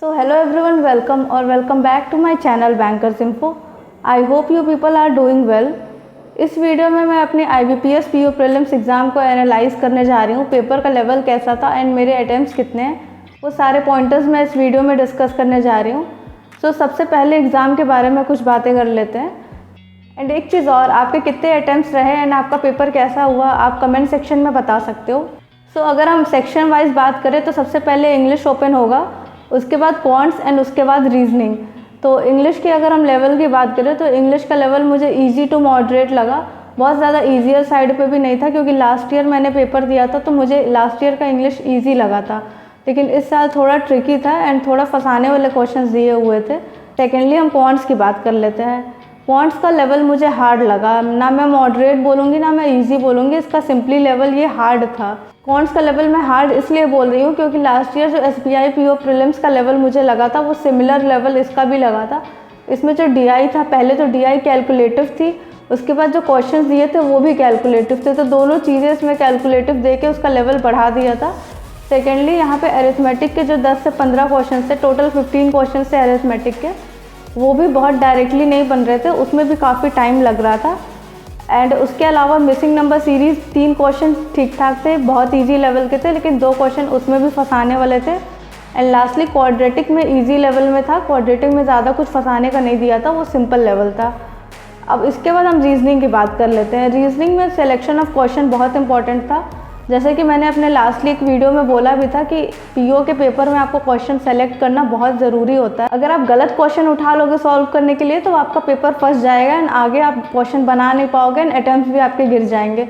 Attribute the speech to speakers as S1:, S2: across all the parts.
S1: So hello everyone, welcome back to my channel Bankers Info. I hope you people are doing well. इस video में मैं अपने IBPS PO prelims exam को analyse करने जा रही हूँ। पेपर का लेवल कैसा था एंड मेरे अटैम्प्ट्स कितने हैं, वो सारे पॉइंटर्स मैं इस वीडियो में डिस्कस करने जा रही हूँ। सो सबसे पहले एग्ज़ाम के बारे में कुछ बातें कर लेते हैं। एंड एक चीज़ और, आपके कितने अटैम्प्ट्स रहे एंड आपका पेपर कैसा हुआ आप कमेंट सेक्शन में बता सकते हो। सो अगर हम सेक्शन वाइज बात करें तो सबसे पहले इंग्लिश ओपन होगा, उसके बाद क्वांट्स एंड उसके बाद रीजनिंग। तो इंग्लिश की अगर हम लेवल की बात करें तो इंग्लिश का लेवल मुझे इजी टू मॉडरेट लगा, बहुत ज़्यादा ईजियर साइड पे भी नहीं था, क्योंकि लास्ट ईयर मैंने पेपर दिया था तो मुझे लास्ट ईयर का इंग्लिश ईजी लगा था, लेकिन इस साल थोड़ा ट्रिकी था एंड थोड़ा फंसाने वाले क्वेश्चंस दिए हुए थे। सेकेंडली हम क्वांट्स की बात कर लेते हैं। क्वांट्स का लेवल मुझे हार्ड लगा, ना मैं मॉडरेट बोलूँगी ना मैं ईजी बोलूँगी, इसका सिंपली लेवल ये हार्ड था। क्वांट्स का लेवल मैं हार्ड इसलिए बोल रही हूँ क्योंकि लास्ट ईयर जो SBI PO प्रीलिम्स का लेवल मुझे लगा था वो सिमिलर लेवल इसका भी लगा था। इसमें जो DI था, पहले तो DI कैलकुलेटिव थी, उसके बाद जो क्वेश्चंस दिए थे वो भी कैलकुलेटिव थे, तो दोनों चीज़ें इसमें कैलकुलेटिव दे के उसका लेवल बढ़ा दिया था। सेकेंडली यहाँ पे अरिथमेटिक के जो 10 से 15 क्वेश्चन थे, टोटल 15 क्वेश्चन थे अरिथमेटिक के, वो भी बहुत डायरेक्टली नहीं बन रहे थे, उसमें भी काफ़ी टाइम लग रहा था। एंड उसके अलावा मिसिंग नंबर सीरीज़ 3 क्वेश्चन ठीक ठाक थे, बहुत इजी लेवल के थे, लेकिन 2 क्वेश्चन उसमें भी फंसाने वाले थे। एंड लास्टली क्वाड्रेटिक में इजी लेवल में था, क्वाड्रेटिक में ज़्यादा कुछ फंसाने का नहीं दिया था, वो सिंपल लेवल था। अब इसके बाद हम रीजनिंग की बात कर लेते हैं। रीजनिंग में सिलेक्शन ऑफ क्वेश्चन बहुत इंपॉर्टेंट था, जैसे कि मैंने अपने लास्टली एक वीडियो में बोला भी था कि PO के पेपर में आपको क्वेश्चन सेलेक्ट करना बहुत ज़रूरी होता है। अगर आप गलत क्वेश्चन उठा लोगे सॉल्व करने के लिए तो आपका पेपर फंस जाएगा एंड आगे आप क्वेश्चन बना नहीं पाओगे एंड अटैम्प्ट्स भी आपके गिर जाएंगे।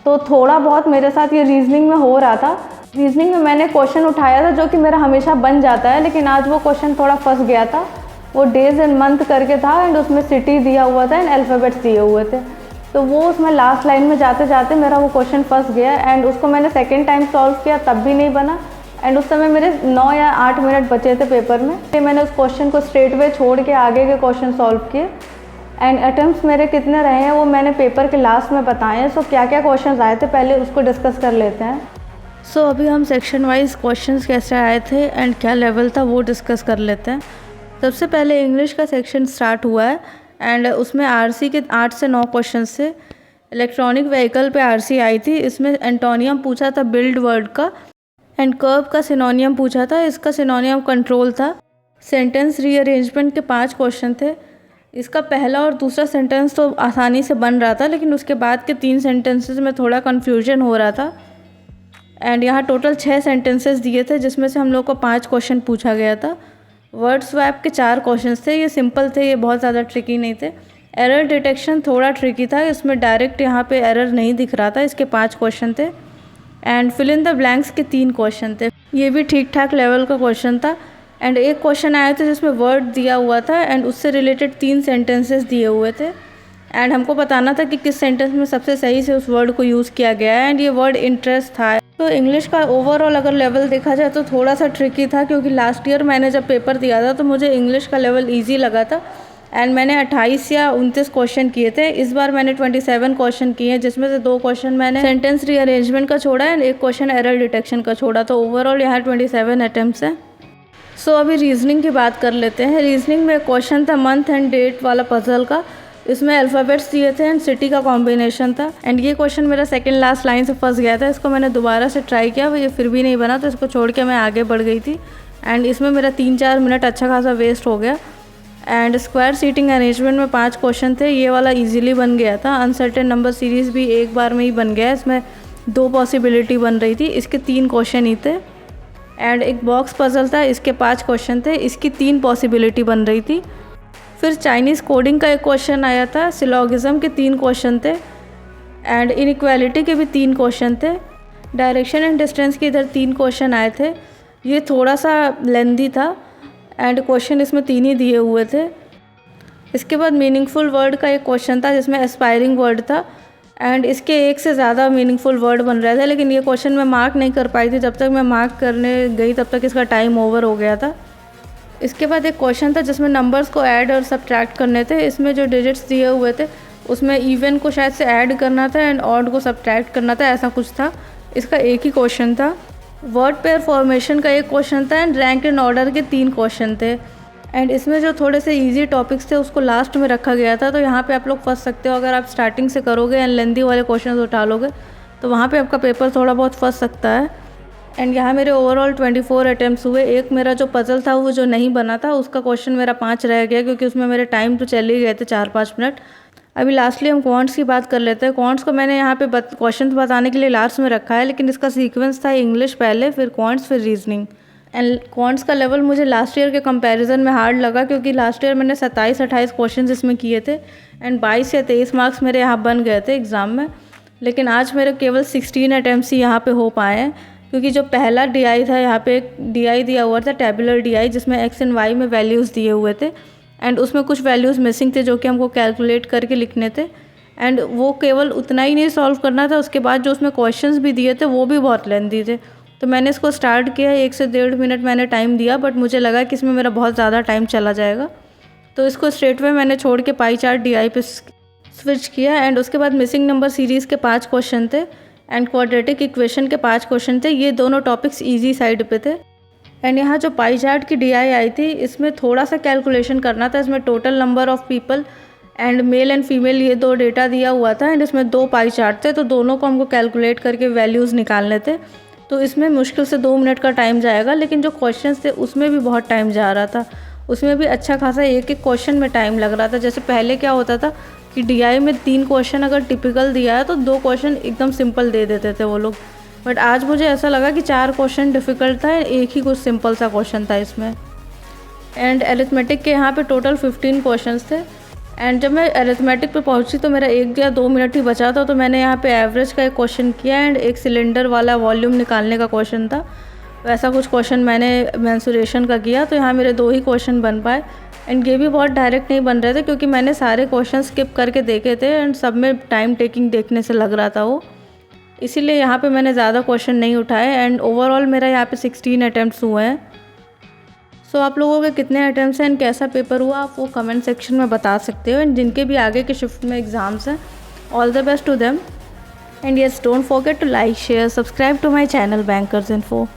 S1: तो थोड़ा बहुत मेरे साथ ये रीजनिंग में हो रहा था। रीजनिंग में मैंने क्वेश्चन उठाया था जो कि मेरा हमेशा बन जाता है, लेकिन आज वो क्वेश्चन थोड़ा फंस गया था। वो डेज एंड मंथ करके था एंड उसमें सिटी दिया हुआ था एंड अल्फ़ाबेट्स दिए हुए थे, तो वो उसमें लास्ट लाइन में जाते जाते मेरा वो क्वेश्चन फंस गया एंड उसको मैंने सेकेंड टाइम सॉल्व किया तब भी नहीं बना। एंड उस समय मेरे 9 या 8 मिनट बचे थे पेपर में, फिर मैंने उस क्वेश्चन को स्ट्रेट वे छोड़ के आगे के क्वेश्चन सॉल्व किए। एंड अटैम्प्ट्स मेरे कितने रहे हैं वो मैंने पेपर के लास्ट में बताए हैं। सो क्या क्या क्वेश्चन आए थे पहले उसको डिस्कस कर लेते हैं। सो अभी हम सेक्शन वाइज क्वेश्चन कैसे आए थे एंड क्या लेवल था वो डिस्कस कर लेते हैं। सबसे पहले इंग्लिश का सेक्शन स्टार्ट हुआ है एंड उसमें RC के 8 से 9 क्वेश्चन थे। इलेक्ट्रॉनिक व्हीकल पे RC आई थी, इसमें एंटोनियम पूछा था बिल्ड वर्ड का एंड कर्व का सिनोनियम पूछा था, इसका सिनोनियम कंट्रोल था। सेंटेंस रीअरेंजमेंट के 5 क्वेश्चन थे। इसका पहला और दूसरा सेंटेंस तो आसानी से बन रहा था, लेकिन उसके बाद के 3 सेंटेंसेस में थोड़ा कन्फ्यूजन हो रहा था। एंड यहाँ टोटल 6 सेंटेंसेस दिए थे, जिसमें से हम लोग को 5 क्वेश्चन पूछा गया था। वर्ड स्वैप के 4 क्वेश्चन थे, ये सिंपल थे, ये बहुत ज़्यादा ट्रिकी नहीं थे। एरर डिटेक्शन थोड़ा ट्रिकी था, इसमें डायरेक्ट यहाँ पे एरर नहीं दिख रहा था, इसके 5 क्वेश्चन थे। And fill in the blanks के 3 क्वेश्चन थे, ये भी ठीक ठाक लेवल का क्वेश्चन था। एंड एक क्वेश्चन आया था जिसमें वर्ड दिया हुआ था एंड उससे रिलेटेड 3 सेंटेंसेस दिए हुए थे एंड हमको बताना था कि किस सेंटेंस में सबसे सही से उस वर्ड को यूज़ किया गया है एंड ये वर्ड इंटरेस्ट था। तो इंग्लिश का ओवरऑल अगर लेवल देखा जाए तो थोड़ा सा ट्रिकी था, क्योंकि लास्ट ईयर मैंने जब पेपर दिया था तो मुझे इंग्लिश का लेवल ईजी लगा था एंड मैंने 28 या 29 क्वेश्चन किए थे। इस बार मैंने 27 क्वेश्चन किए हैं, जिसमें से 2 क्वेश्चन मैंने सेंटेंस रीअरेंजमेंट का छोड़ा एंड एक क्वेश्चन एरर डिटेक्शन का छोड़ा, तो ओवरऑल यहाँ 27 अटैम्प्ट्स हैं। सो अभी रीजनिंग की बात कर लेते हैं। रीजनिंग में क्वेश्चन था मंथ एंड डेट वाला पजल का, इसमें अल्फ़ाबेट्स दिए थे एंड सिटी का कॉम्बिनेशन था एंड ये क्वेश्चन मेरा सेकंड लास्ट लाइन से फंस गया था। इसको मैंने दोबारा से ट्राई किया, ये फिर भी नहीं बना, तो इसको छोड़ के मैं आगे बढ़ गई थी एंड इसमें मेरा 3-4 मिनट अच्छा खासा वेस्ट हो गया। एंड स्क्वायर सीटिंग अरेंजमेंट में 5 क्वेश्चन थे, ये वाला ईजिली बन गया था। अनसर्टेन नंबर सीरीज़ भी एक बार में ही बन गया, इसमें 2 पॉसिबिलिटी बन रही थी, इसके 3 क्वेश्चन ही थे। एंड एक बॉक्स पजल था, इसके 5 क्वेश्चन थे, इसकी 3 पॉसिबिलिटी बन रही थी। फिर चाइनीज़ कोडिंग का एक क्वेश्चन आया था, सिलोगिज्म के 3 क्वेश्चन थे एंड इनइक्वालिटी के भी 3 क्वेश्चन थे। डायरेक्शन एंड डिस्टेंस के इधर 3 क्वेश्चन आए थे, ये थोड़ा सा लेंदी था एंड क्वेश्चन इसमें 3 ही दिए हुए थे। इसके बाद मीनिंगफुल वर्ड का एक क्वेश्चन था जिसमें एस्पायरिंग वर्ड था एंड इसके 1 से ज़्यादा मीनिंगफुल वर्ड बन रहे थे, लेकिन ये क्वेश्चन मैं मार्क नहीं कर पाई थी। जब तक मैं मार्क करने गई तब तक इसका टाइम ओवर हो गया था। इसके बाद एक क्वेश्चन था जिसमें नंबर्स को ऐड और सब्ट्रैक्ट करने थे, इसमें जो डिजिट्स दिए हुए थे उसमें इवन को शायद से ऐड करना था एंड ऑड को सब्ट्रैक्ट करना था, ऐसा कुछ था। इसका एक ही क्वेश्चन था वर्ड पेयर फॉर्मेशन का एक क्वेश्चन था एंड रैंक इन ऑर्डर के 3 क्वेश्चन थे। एंड इसमें जो थोड़े से इजी टॉपिक्स थे उसको लास्ट में रखा गया था, तो यहाँ पे आप लोग फंस सकते हो अगर आप स्टार्टिंग से करोगे एंड लेंदी वाले क्वेश्चन उठा लोगे तो वहाँ पे आपका पेपर थोड़ा बहुत फंस सकता है। एंड यहाँ मेरे ओवरऑल 24 अटैम्प्ट्स हुए। एक मेरा जो पज़ल था वो जो नहीं बना था उसका क्वेश्चन मेरा 5 रह गया, क्योंकि उसमें मेरे टाइम तो चले ही गए थे 4-5 मिनट। अभी लास्टली हम क्वांट्स की बात कर लेते हैं। क्वांट्स को मैंने यहाँ पे क्वेश्चन बताने के लिए लास्ट में रखा है, लेकिन इसका सीक्वेंस था इंग्लिश पहले, फिर क्वांट्स, फिर रीजनिंग। एंड क्वांट्स का लेवल मुझे लास्ट ईयर के कंपैरिजन में हार्ड लगा, क्योंकि लास्ट ईयर मैंने 27-28 क्वेश्चन इसमें किए थे एंड 22 या 23 मार्क्स मेरे यहाँ बन गए थे एग्ज़ाम में। लेकिन आज मेरे केवल 16 अटैम्प्ट्स ही यहाँ पे हो पाए हैं, क्योंकि जो पहला DI था यहाँ पे एक DI दिया हुआ था, टेबुलर DI, जिसमें X एंड Y में वैल्यूज़ दिए हुए थे एंड उसमें कुछ वैल्यूज़ मिसिंग थे जो कि हमको कैलकुलेट करके लिखने थे। एंड वो केवल उतना ही नहीं सॉल्व करना था, उसके बाद जो उसमें क्वेश्चंस भी दिए थे वो भी बहुत लेंथी थे। तो मैंने इसको स्टार्ट किया, 1 से 1.5 मिनट मैंने टाइम दिया, बट मुझे लगा कि इसमें मेरा बहुत ज़्यादा टाइम चला जाएगा, तो इसको स्ट्रेट वे मैंने छोड़ के पाई चार्ट DI पे स्विच किया। एंड उसके बाद मिसिंग नंबर सीरीज़ के 5 क्वेश्चन थे एंड क्वाड्रेटिक इक्वेशन के 5 क्वेश्चन थे। ये दोनों टॉपिक्स ईजी साइड पे थे। एंड यहाँ जो पाई चार्ट की DI आई थी इसमें थोड़ा सा कैलकुलेशन करना था। इसमें total number of people and male and female ये 2 डेटा दिया हुआ था एंड इसमें 2 पाई चार्ट थे, तो दोनों को हमको कैलकुलेट करके वैल्यूज़ निकालने थे। तो इसमें मुश्किल से 2 मिनट का टाइम जाएगा, लेकिन जो क्वेश्चंस थे उसमें भी बहुत टाइम जा रहा था। उसमें भी अच्छा खासा एक क्वेश्चन में टाइम लग रहा था। जैसे पहले क्या होता था कि DI में 3 क्वेश्चन अगर टिपिकल दिया है तो 2 क्वेश्चन एकदम सिंपल दे देते थे वो लोग, बट आज मुझे ऐसा लगा कि 4 क्वेश्चन डिफ़िकल्ट था, एक ही कुछ सिंपल सा क्वेश्चन था इसमें। एंड अरिथमेटिक के यहाँ पे टोटल 15 क्वेश्चंस थे। एंड जब मैं अरिथमेटिक पे पहुँची तो मेरा 1 या 2 मिनट ही बचा था, तो मैंने यहाँ पे एवरेज का एक क्वेश्चन किया एंड एक सिलेंडर वाला वॉल्यूम निकालने का क्वेश्चन था, वैसा कुछ क्वेश्चन मैंने मेंसुरेशन का किया। तो यहाँ मेरे 2 ही क्वेश्चन बन पाए एंड ये भी बहुत डायरेक्ट नहीं बन रहे थे, क्योंकि मैंने सारे क्वेश्चन स्किप करके देखे थे एंड सब में टाइम टेकिंग देखने से लग रहा था वो, इसीलिए यहाँ पे मैंने ज़्यादा क्वेश्चन नहीं उठाए। एंड ओवरऑल मेरा यहाँ पे 16 अटैम्प्ट्स हुए हैं। सो आप लोगों के कितने अटैम्प्ट्स हैं एंड कैसा पेपर हुआ आप वो कमेंट सेक्शन में बता सकते हो। एंड जिनके भी आगे के शिफ्ट में एग्ज़ाम्स हैं, all the best to them. And yes, don't forget to like, share, subscribe to my channel bankers info.